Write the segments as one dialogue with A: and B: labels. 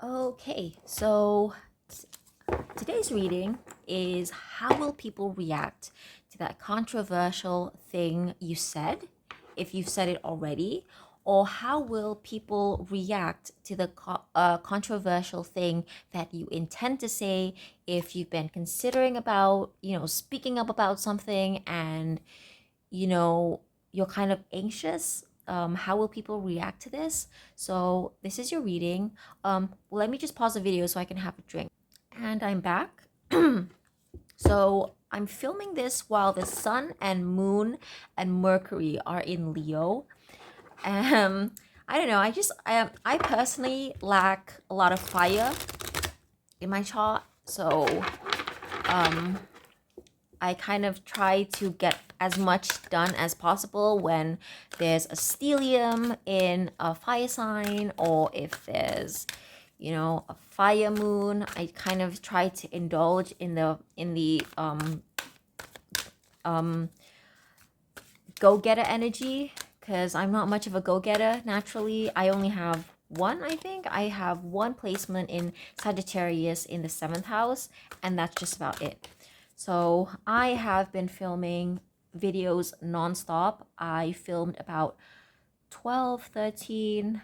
A: Okay, so today's reading is how will people react to that controversial thing you said, if you've said it already, or how will people react to the controversial thing that you intend to say if you've been considering about, speaking up about something and, you're kind of anxious. How will people react to this? So this is your reading. Let me just pause the video so I can have a drink. And I'm back. So I'm filming this while the sun and moon and Mercury are in Leo. I don't know. I personally lack a lot of fire in my chart, so um, I kind of try to get as much done as possible when there's a stellium in a fire sign, or if there's a fire moon. I kind of try to indulge in the go-getter energy, because I'm not much of a go-getter naturally. I only have one, I think. I have one placement in Sagittarius in the 7th house, and that's just about it. So I have been filming videos nonstop. I filmed about 12, 13,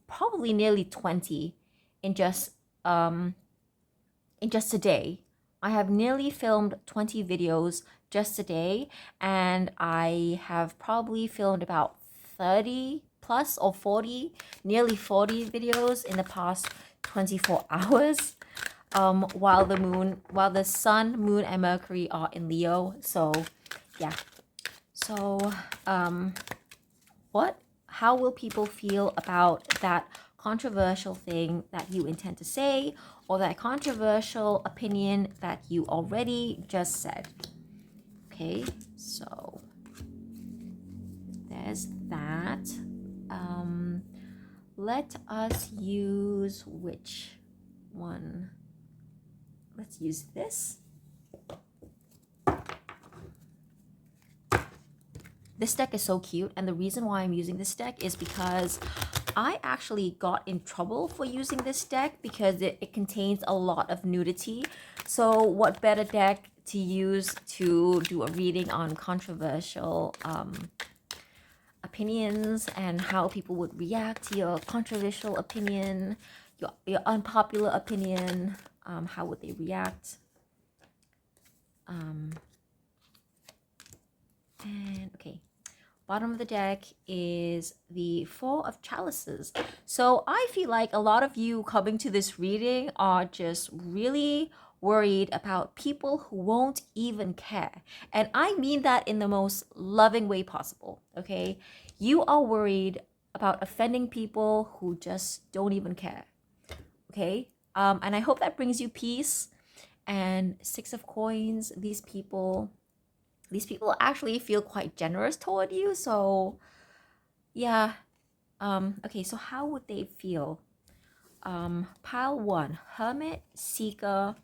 A: probably nearly 20 in just a day. I have nearly filmed 20 videos just a day, and I have probably filmed about 30 plus or 40, nearly 40 videos in the past 24 hours. While the sun, moon, and Mercury are in Leo. So, yeah. So, how will people feel about that controversial thing that you intend to say, or that controversial opinion that you already just said? Okay, so there's that. Let us use which one? Let's use this. This deck is so cute, and the reason why I'm using this deck is because I actually got in trouble for using this deck because it contains a lot of nudity. So what better deck to use to do a reading on controversial opinions and how people would react to your controversial opinion, your unpopular opinion. How would they react? And okay, bottom of the deck is the Four of Chalices. So I feel like a lot of you coming to this reading are just really worried about people who won't even care. And I mean that in the most loving way possible, okay? You are worried about offending people who just don't even care, okay? And I hope that brings you peace. And Six of Coins, these people actually feel quite generous toward you. So yeah. Okay, so how would they feel? Pile 1, Hermit, Seeker,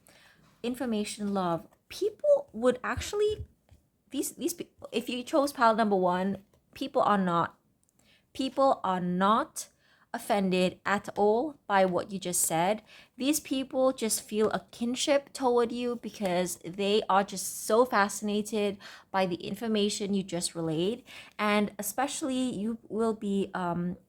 A: Information, Love. People would actually, these people, if you chose pile number 1, people are not offended at all by what you just said. These people just feel a kinship toward you because they are just so fascinated by the information you just relayed, and especially you will be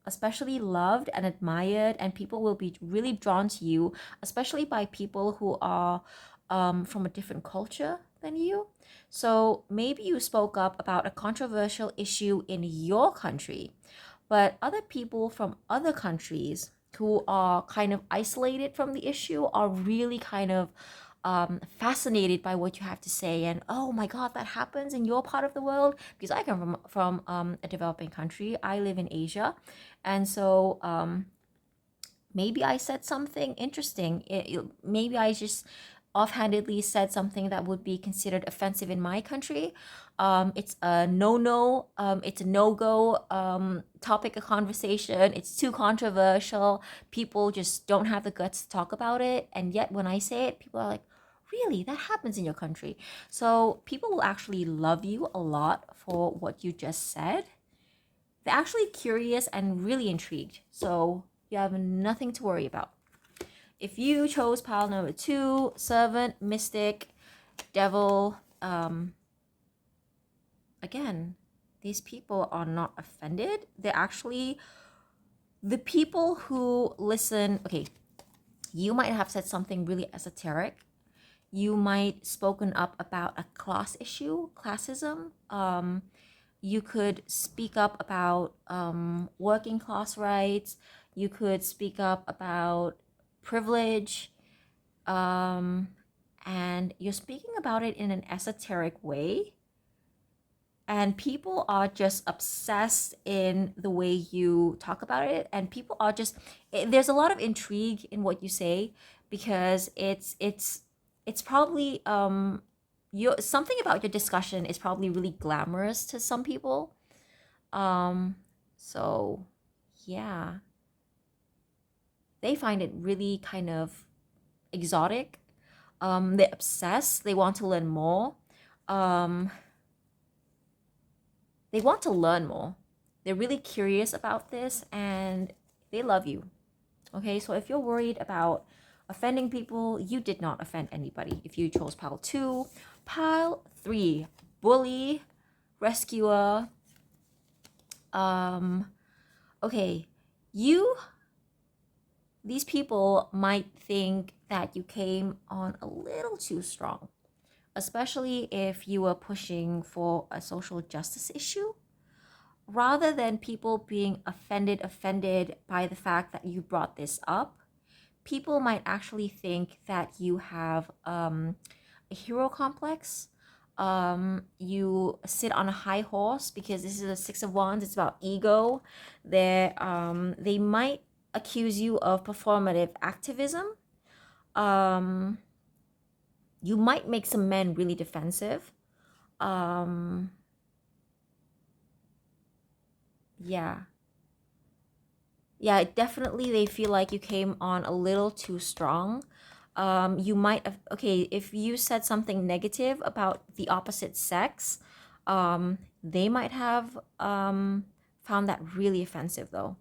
A: especially loved and admired, and people will be really drawn to you, especially by people who are from a different culture than you. So maybe you spoke up about a controversial issue in your country, but other people from other countries who are kind of isolated from the issue are really kind of fascinated by what you have to say. And oh my God, that happens in your part of the world? Because I come from a developing country. I live in Asia. And so maybe I said something interesting. Maybe I just offhandedly said something that would be considered offensive in my country. It's a no-no, it's a no-go topic of conversation. It's too controversial. People just don't have the guts to talk about it. And yet when I say it, people are like, really? That happens in your country? So people will actually love you a lot for what you just said. They're actually curious and really intrigued. So You have nothing to worry about. If you chose pile number 2, servant, mystic, devil, again, these people are not offended. They're actually the people who listen. Okay, you might have said something really esoteric. You might spoken up about a class issue, classism. You could speak up about working class rights. You could speak up about privilege. And you're speaking about it in an esoteric way. And people are just obsessed in the way you talk about it. And people are just, there's a lot of intrigue in what you say, because it's probably something about your discussion is probably really glamorous to some people. So yeah, they find it really kind of exotic. They're obsessed. They want to learn more. They want to learn more. They're really curious about this, and they love you. Okay, so if you're worried about offending people, you did not offend anybody. If you chose pile 2, pile 3, bully, rescuer. Okay, these people might think that you came on a little too strong, especially if you were pushing for a social justice issue. Rather than people being offended by the fact that you brought this up, people might actually think that you have a hero complex. You sit on a high horse because this is a 6 of Wands. It's about ego. They might accuse you of performative activism. You might make some men really defensive. Yeah. Yeah, definitely they feel like you came on a little too strong. You might have, okay, if you said something negative about the opposite sex, they might have found that really offensive though.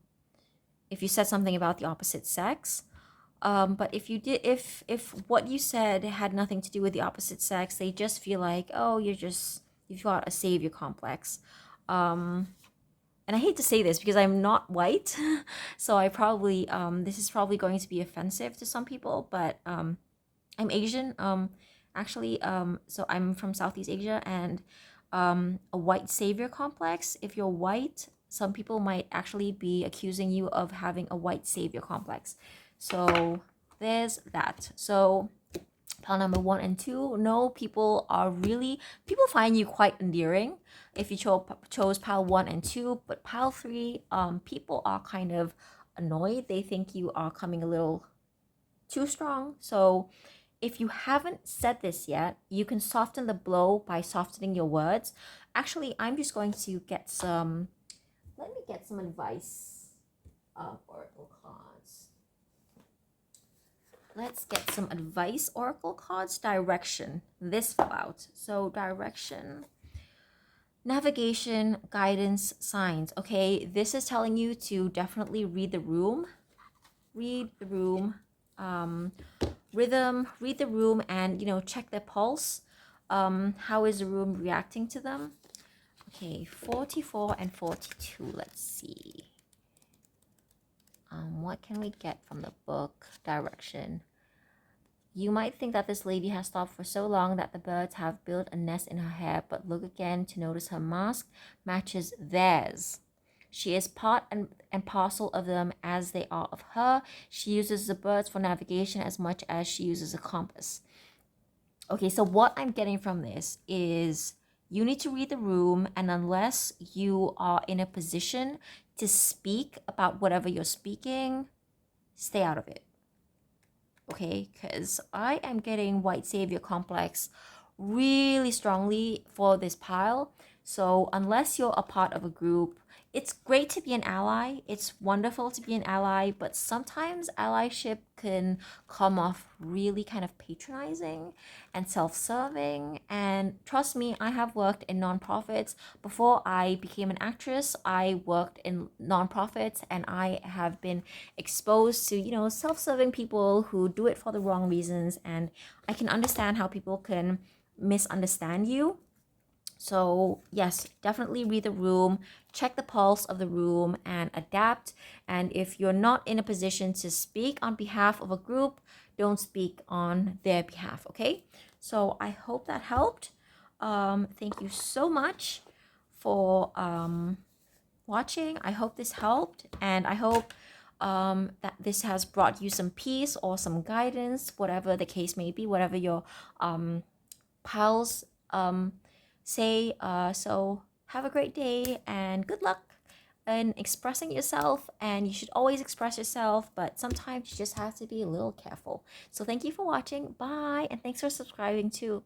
A: If you said something about the opposite sex, but if you did, if what you said had nothing to do with the opposite sex, they just feel like, oh, you've got a savior complex. And I hate to say this because I'm not white, so I probably this is probably going to be offensive to some people, but I'm Asian. Actually, so I'm from Southeast Asia, and a white savior complex. If you're white, some people might actually be accusing you of having a white savior complex. So there's that. So pile number 1 and 2, no, people find you quite endearing if you chose pile 1 and 2, but pile 3, people are kind of annoyed. They think you are coming a little too strong. So if you haven't said this yet, you can soften the blow by softening your words. Actually, I'm just going to let me get some advice, oracle cards. Let's get some advice, oracle cards. Direction. This fell out. So direction, navigation, guidance, signs. Okay, this is telling you to definitely read the room. Read the room. Rhythm, read the room, and check their pulse. How is the room reacting to them? Okay, 44 and 42. Let's see. What can we get from the book? Direction. You might think that this lady has stopped for so long that the birds have built a nest in her hair, but look again to notice her mask matches theirs. She is part and parcel of them as they are of her. She uses the birds for navigation as much as she uses a compass. Okay, so what I'm getting from this is you need to read the room, and unless you are in a position to speak about whatever you're speaking, stay out of it. Okay, because I am getting white savior complex really strongly for this pile. So unless you're a part of a group, it's great to be an ally. It's wonderful to be an ally, but sometimes allyship can come off really kind of patronizing and self-serving. And trust me, I have worked in nonprofits. Before I became an actress, I worked in nonprofits, and I have been exposed to, self-serving people who do it for the wrong reasons, and I can understand how people can misunderstand you. So, yes, definitely read the room, check the pulse of the room, and adapt. And if you're not in a position to speak on behalf of a group, don't speak on their behalf, okay? So, I hope that helped. Thank you so much for watching. I hope this helped, and I hope that this has brought you some peace or some guidance, whatever the case may be, whatever your pals say. So have a great day and good luck in expressing yourself. And you should always express yourself, but sometimes you just have to be a little careful. So thank you for watching. Bye, and thanks for subscribing too.